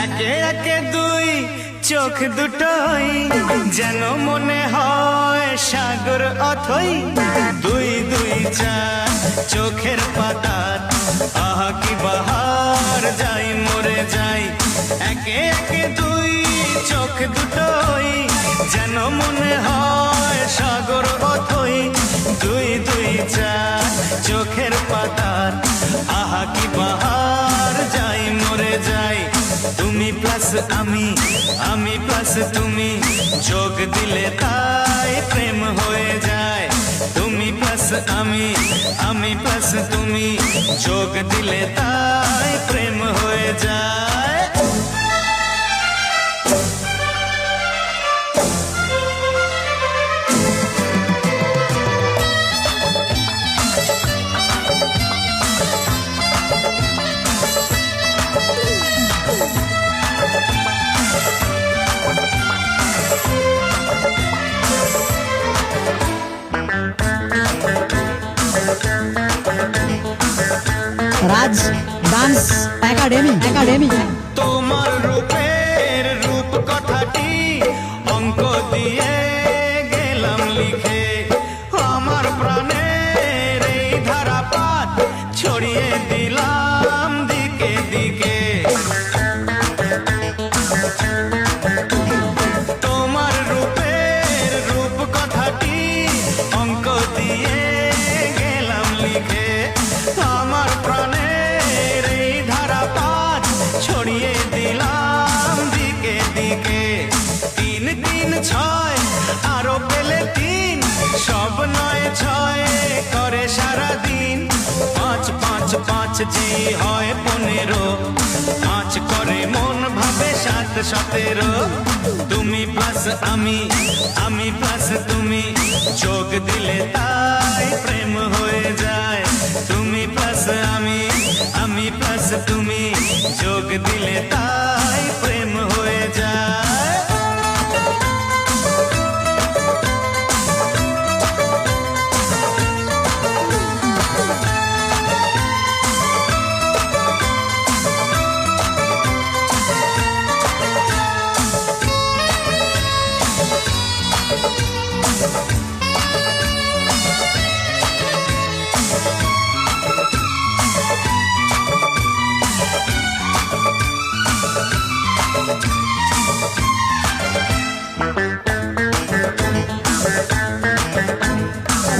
একে একে দুই চোখ দুটোই যেন মনে হয় সাগর অথই। দুই দুই চার চোখের পাতার আহা কি বাহার, যাই মরে যাই। একে একে দুই চোখ দুটোই যেন মনে হয় সাগর অথই। দুই দুই চার চোখের পাতার আহা কি বাহার, যাই মরে যাই। তুমি প্লাস আমি, আমি প্লাস তুমি, যোগ দিলে তাই প্রেম হয়ে যায়। তুমি প্লাস আমি, আমি প্লাস তুমি, যোগ দিলে তাই প্রেম হয়ে যায়। রাজ ডান্স একাডেমি। তোমার রূপের রূপ কথাটি অঙ্ক দিয়ে গেলাম লিখে, আমার প্রাণের এই ধারাপাত ছড়িয়ে দিলাম দিকে দিকে। তোমার রূপের রূপ কথাটি অঙ্ক দিয়ে গেলাম লিখে, আমার প্রাণের এই ধারাপাত ছড়িয়ে দিলাম দিকে দিকে। তিন তিন ছয় আরো পেলে তিন, সব নয় ছয় করে সারাদিন। পাঁচ পাঁচ পাঁচ জি হয় 15, পাঁচ করে মন ভাবে 7 17। তুমি প্লাস আমি, আমি প্লাস তুমি, যোগ দিলে তাই প্রেম হয়ে যায়। তুমি প্লাস আমি, আমি প্লাস তুমি, যোগ দিলে তাই প্রেম হয়ে যায়।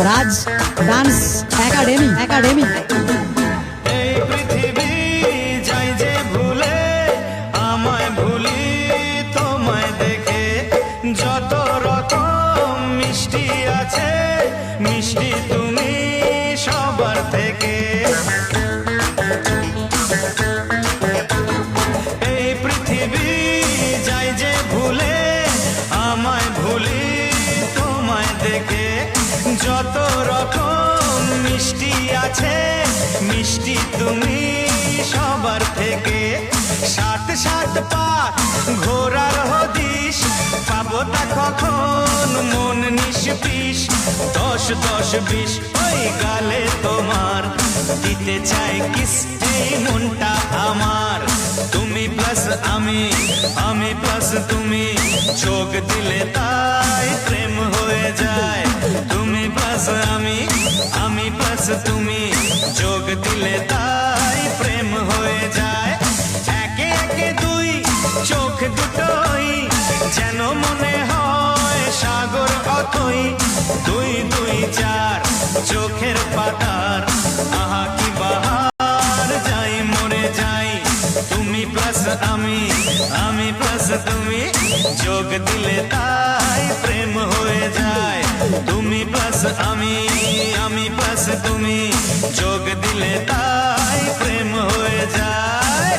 রাজ ডান্স একাডেমি। এই পৃথিবী যাই যে ভুলে, আমায় ভুলি তোমায় দেখে। যত রকম মিষ্টি আছে, মিষ্টি তুমি সবার থেকে। এই পৃথিবী যাই যে ভুলে, আমায় ভুলি তোমায় দেখে। যত রকম মিষ্টি আছে, মিষ্টি তুমি সবার থেকে। 7 7 পাক ঘোরার হদিশ, পাবো তা কখন মন নিষ্পিস। 10 10 20 ওই গালে তোমার, দিতে চাই কিস এই মনটা আমার। তুমি প্লাস আমি, আমি প্লাস তুমি, যোগ দিলে তাই প্রেম হয়ে যায়। তুমি প্লাস আমি, আমি প্লাস তুমি, যোগ দিলে তাই প্রেম হয়ে যায়। একে একে দুই চোখ দুটোই যেন মনে হয় সাগর অথই। দুই দুই চার চোখের পাতার আহা কি বাহার, যাই মরে যাই। তুমি প্লাস আমি, আমি প্লাস তুমি, যোগ দিলে তাই প্রেম হয়ে যায়। তুমি প্লাস আমি, আমি প্লাস তুমি, যোগ দিলে তাই প্রেম হয়ে যায়।